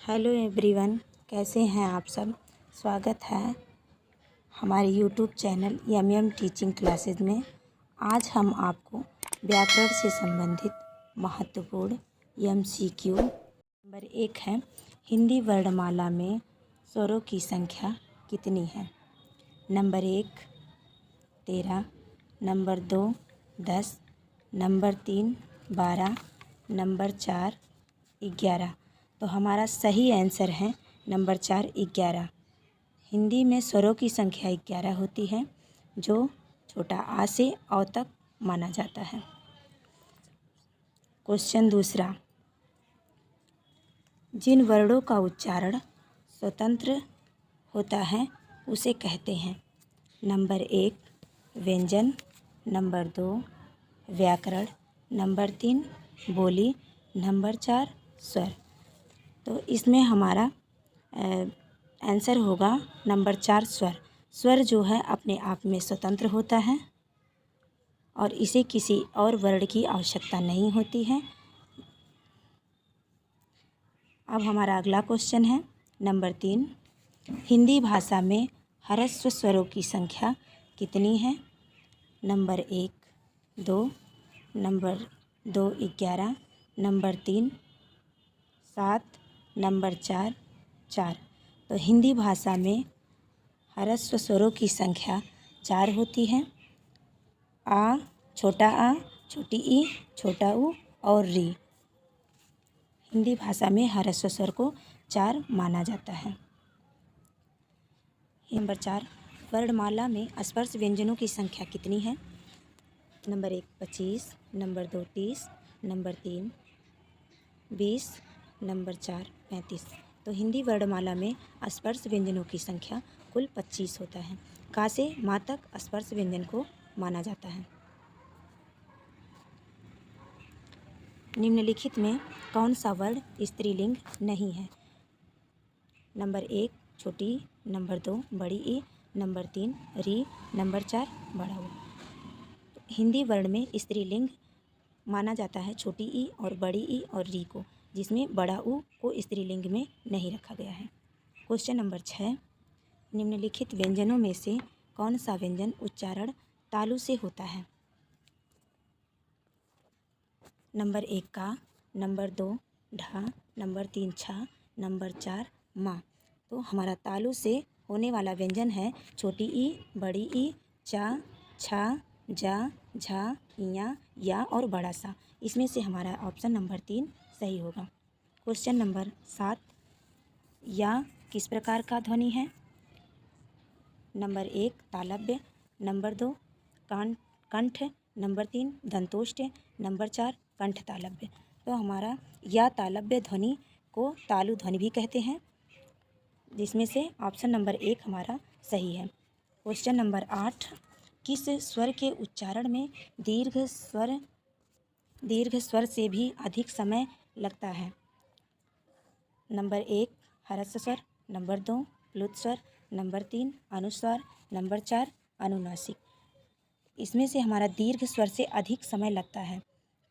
Hello everyone, कैसे हैं आप सब। स्वागत है हमारे YouTube channel am teaching classes में। आज हम आपको व्याकरण से संबंधित महत्वपूर्ण MCQ नंबर 1 है, हिंदी वर्णमाला में स्वरों की संख्या कितनी है। Number 1 13, number 2 10, number 3 12, number 4 11। तो हमारा सही आंसर है नंबर 4 11। हिंदी में स्वरों की संख्या 11 होती है, जो छोटा आ से अ तक माना जाता है। क्वेश्चन दूसरा, जिन वर्णों का उच्चारण स्वतंत्र होता है उसे कहते हैं। नंबर 1 व्यंजन, नंबर 2 व्याकरण, नंबर 3 बोली, नंबर 4 स्वर। तो इसमें हमारा आंसर होगा नंबर 4 स्वर। स्वर जो है अपने आप में स्वतंत्र होता है और इसे किसी और वर्ण की आवश्यकता नहीं होती है। अब हमारा अगला क्वेश्चन है नंबर 3, हिंदी भाषा में ह्रस्व स्वरों की संख्या कितनी है। Number 1 2, number 2 11, number 3 7, number 4 4। तो हिंदी भाषा में ह्रस्व स्वरों की संख्या 4 होती है। आ, छोटा आ, छोटी ई, छोटा ऊ और री। हिंदी भाषा में ह्रस्व स्वर को 4 माना जाता है। नंबर 4, वर्णमाला में स्पर्श व्यंजनों की संख्या कितनी है। Number 1 25, number 2 30, number 3 20, number 4 35। तो हिंदी वर्णमाला में स्पर्श व्यंजनों की संख्या कुल 25 होता है। का से माँ तक स्पर्श व्यंजन को माना जाता है। निम्नलिखित में कौन सा वर्ण स्त्रीलिंग नहीं है। नंबर 1 छोटी ई, नंबर 2 बड़ी ई, नंबर 3 री, नंबर 4 बड़ा ऊ। तो हिंदी वर्ण में स्त्रीलिंग माना जाता है छोटी ई और बड़ी ई और री को, जिसमें बड़ा ऊ को स्त्रीलिंग में नहीं रखा गया है। क्वेश्चन नंबर 6, निम्नलिखित व्यंजनों में से कौन सा व्यंजन उच्चारण तालु से होता है। नंबर 1 का, नंबर 2 ढा, नंबर 3 छा, नंबर 4 माँ। तो हमारा तालु से होने वाला व्यंजन है छोटी ई, बड़ी ई, चा, छा, जा, झा, इया, या और बड़ा सा। इसमें से हमारा ऑप्शन नंबर 3 सही होगा। क्वेश्चन नंबर 7, या किस प्रकार का ध्वनि है। नंबर 1 तालव्य, नंबर 2 कंठ, नंबर 3 दंतोष्ठ, नंबर 4 कंठ तालव्य। तो हमारा या तालव्य ध्वनि को तालु ध्वनि भी कहते हैं, जिसमें से ऑप्शन नंबर 1 हमारा सही है। क्वेश्चन नंबर 8, किस स्वर के उच्चारण में दीर्घ स्वर से भी अधिक समय लगता है। नंबर 1 ह्रस्व स्वर, नंबर 2 प्लुत स्वर, नंबर 3 अनुस्वार, नंबर 4 अनुनासिक। इसमें से हमारा दीर्घ स्वर से अधिक समय लगता है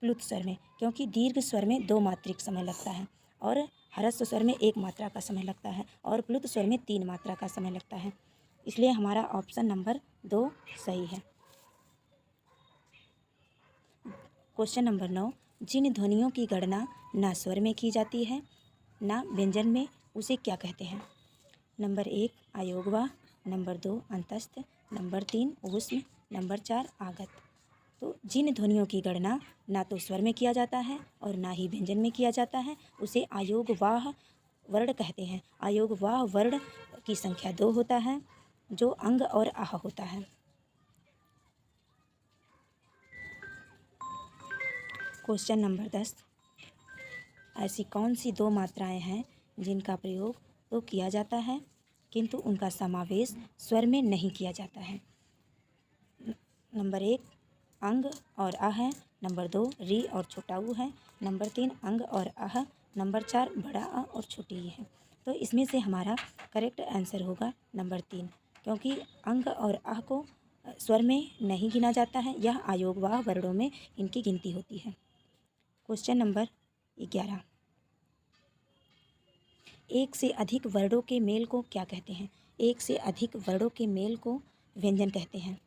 प्लुत स्वर में, क्योंकि दीर्घ स्वर में 2 मात्रिक समय लगता है और ह्रस्व स्वर में 1 मात्रा का समय लगता है और प्लुत स्वर में 3 मात्रा का समय लगता है। इसलिए हमारा ऑप्शन नंबर 2 सही है। क्वेश्चन नंबर 9, जिन ध्वनियों की गणना ना स्वर में की जाती है ना व्यंजन में, उसे क्या कहते हैं। नंबर 1 अयोगवा, नंबर 2 अंतस्थ, नंबर 3 ऊष्म, नंबर 4 आगत। तो जिन ध्वनियों की गणना ना तो स्वर में किया जाता है और ना ही व्यंजन में किया जाता है, उसे अयोगवाह वर्ण कहते हैं। अयोगवाह वर्ण की संख्या 2 होता है, जो अंग और आह होता है। क्वेश्चन नंबर 10, ऐसी कौन सी 2 मात्राएं हैं जिनका प्रयोग तो किया जाता है किंतु उनका समावेश स्वर में नहीं किया जाता है। नंबर 1 अंग और अ है, नंबर 2 री और छोटा ऊ है, नंबर 3 अंग और अह, नंबर 4 बड़ा अ और छोटी ई है। तो इसमें से हमारा करेक्ट आंसर होगा नंबर 3, क्योंकि अंग और अह को स्वर में नहीं गिना जाता है, यह अयोगवाह वर्णों में इनकी गिनती होती है। क्वेश्चन नंबर 11, एक से अधिक वर्णों के मेल को क्या कहते हैं? एक से अधिक वर्णों के मेल को व्यंजन कहते हैं।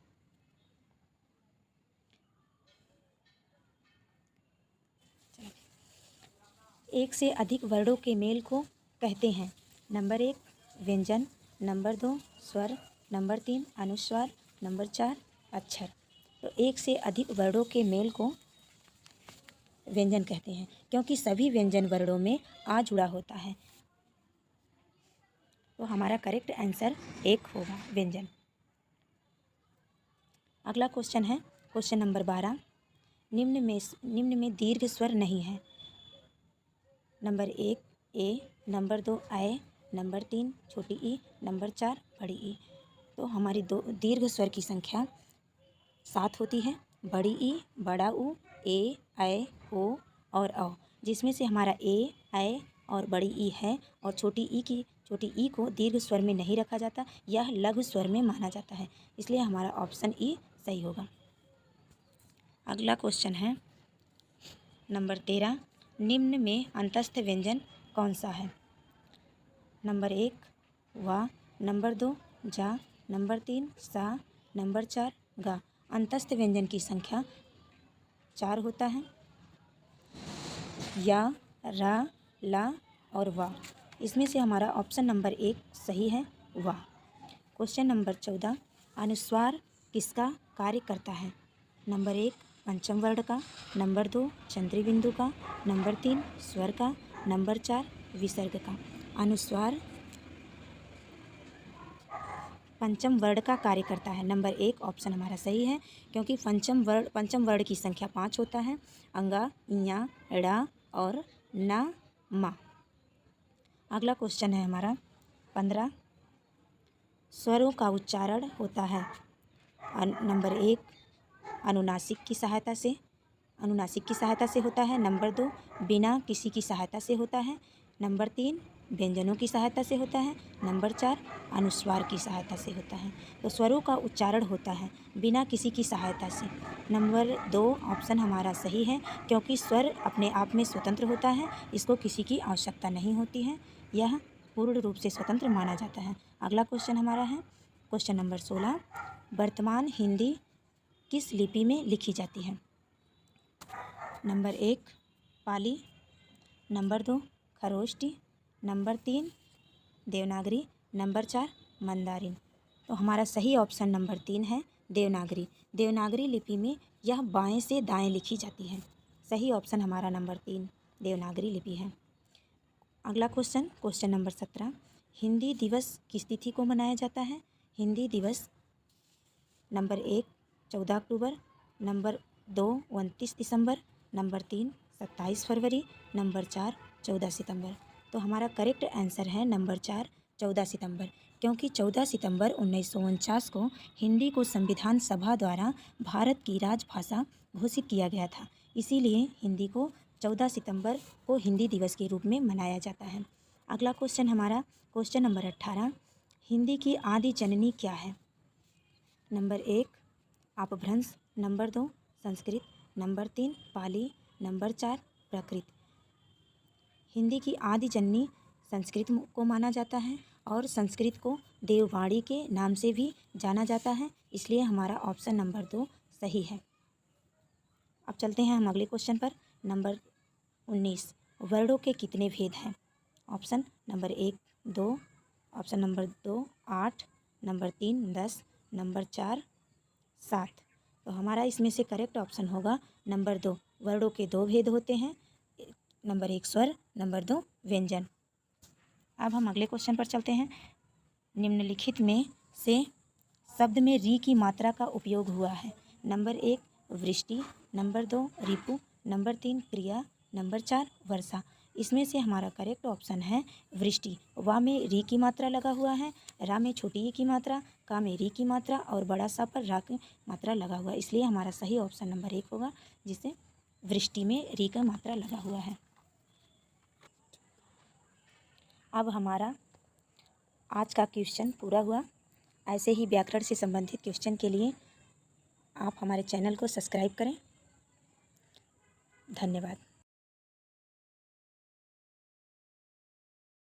एक से अधिक वर्णों के मेल को कहते हैं। नंबर 1 व्यंजन, नंबर 2 स्वर, नंबर 3 अनुस्वार, नंबर 4 अक्षर। तो एक से अधिक वर्णों के मेल को व्यंजन कहते हैं, क्योंकि सभी व्यंजन वर्णों में आ जुड़ा होता है। तो हमारा करेक्ट आंसर 1 होगा, व्यंजन। अगला क्वेश्चन है क्वेश्चन नंबर 12। निम्न में दीर्घ स्वर नहीं है। नंबर 1 ए, नंबर 2 आए, नंबर 3 छोटी ई, नंबर 4 बड़ी ई। तो हमारी दो दीर्घ स्वर की संख्या 7 होती है। बड़ी ई, बड़ा ऊ, ए, ऐ, ओ और औ, जिसमें से हमारा ए, ऐ और बड़ी ई है, और छोटी ई को दीर्घ स्वर में नहीं रखा जाता, यह लघु स्वर में माना जाता है, इसलिए हमारा ऑप्शन ई सही होगा। अगला क्वेश्चन है नंबर 13। निम्न में अंतस्थ व्यंजन कौन सा है? नंबर 1 वा, नंबर 2 जा, नंबर 3 सा, नंबर 4 गा। अंतस्थ व्यंजन की संख्या 4 होता है। या, रा, ला और वा। इसमें से हमारा ऑप्शन नंबर 1 सही है, वा। Question number 14। अनुस्वार किसका कार्य करता है? नंबर 1 पंचम वर्ण का, नंबर 2 चंद्री बिंदु का, नंबर 3 स्वर का, नंबर 4 विसर्ग का। अनुस्वार पंचम वर्ण का कार्य करता है। नंबर 1 ऑप्शन हमारा सही है, क्योंकि पंचम वर्ण की संख्या 5 होता है। अंगा, इया, ड़ा और ना, मा। अगला क्वेश्चन है हमारा 15। स्वरों का उच्चारण होता है। नंबर 1 अनुनासिक की सहायता से होता है। नंबर 2 बिना किसी की सहायता से होता है। नंबर 3 व्यंजनों की सहायता से होता है। नंबर 4 अनुस्वार की सहायता से होता है। तो स्वरों का उच्चारण होता है बिना किसी की सहायता से। नंबर 2 ऑप्शन हमारा सही है, क्योंकि स्वर अपने आप में स्वतंत्र होता है, इसको किसी की आवश्यकता नहीं होती है, यह पूर्ण रूप से स्वतंत्र माना जाता है। अगला क्वेश्चन हमारा है क्वेश्चन नंबर 16। वर्तमान हिंदी किस लिपि में लिखी जाती है? Number 1 Pali, number 2 Kharoshti, number 3 Devanagari, number 4 Mandarin. तो हमारा सही ऑप्शन नंबर 3 है, देवनागरी। देवनागरी लिपि में यह बाएं से दाएं लिखी जाती है। सही ऑप्शन हमारा नंबर 3 देवनागरी लिपि है। अगला क्वेश्चन नंबर 17। हिंदी दिवस किस तिथि को मनाया जाता है? हिंदी दिवस नंबर 1 14 अक्टूबर, नंबर 2 29 दिसंबर, नंबर 3 27 फरवरी, नंबर 4 14 सितंबर। तो हमारा करेक्ट आंसर है नंबर 4 14 सितंबर, क्योंकि 14 सितंबर 1949 को हिंदी को संविधान सभा द्वारा भारत की राजभाषा घोषित किया गया था। इसीलिए हिंदी को 14 सितंबर को हिंदी दिवस के रूप में मनाया जाता है। अगला क्वेश्चन हमारा क्वेश्चन नंबर 18। हिंदी की आदि जननी क्या है? नंबर 1 अपभ्रंश, नंबर 2 संस्कृत, नंबर 3 पाली, नंबर 4 प्राकृत। हिंदी की आदि जननी संस्कृत को माना जाता है, और संस्कृत को देववाणी के नाम से भी जाना जाता है, इसलिए हमारा ऑप्शन नंबर 2 सही है। अब चलते हैं हम अगले क्वेश्चन पर। नंबर 19। वर्णों के कितने भेद हैं? Option number 1 2, option number 2 8, number 3 10, number 4 7। तो हमारा इसमें से करेक्ट ऑप्शन होगा नंबर 2। वर्णों के 2 भेद होते हैं, नंबर 1 स्वर, नंबर 2 व्यंजन। अब हम अगले क्वेश्चन पर चलते हैं। निम्नलिखित में से शब्द में री की मात्रा का उपयोग हुआ है। नंबर 1 वृष्टि, नंबर 2 रिपु, नंबर 3 क्रिया, नंबर 4 वर्षा। इसमें से हमारा करेक्ट ऑप्शन है वृष्टि। वा में री की मात्रा लगा हुआ है, रा में छोटी ई की मात्रा, का में री की मात्रा और बड़ा सा पर रा की मात्रा लगा हुआ है, इसलिए हमारा सही ऑप्शन नंबर 1 होगा, जिसे वृष्टि में री का मात्रा लगा हुआ है। अब हमारा आज का क्वेश्चन पूरा हुआ। ऐसे ही व्याकरण से संबंधित क्वेश्चन के लिए आप हमारे चैनल को सब्सक्राइब करें। धन्यवाद।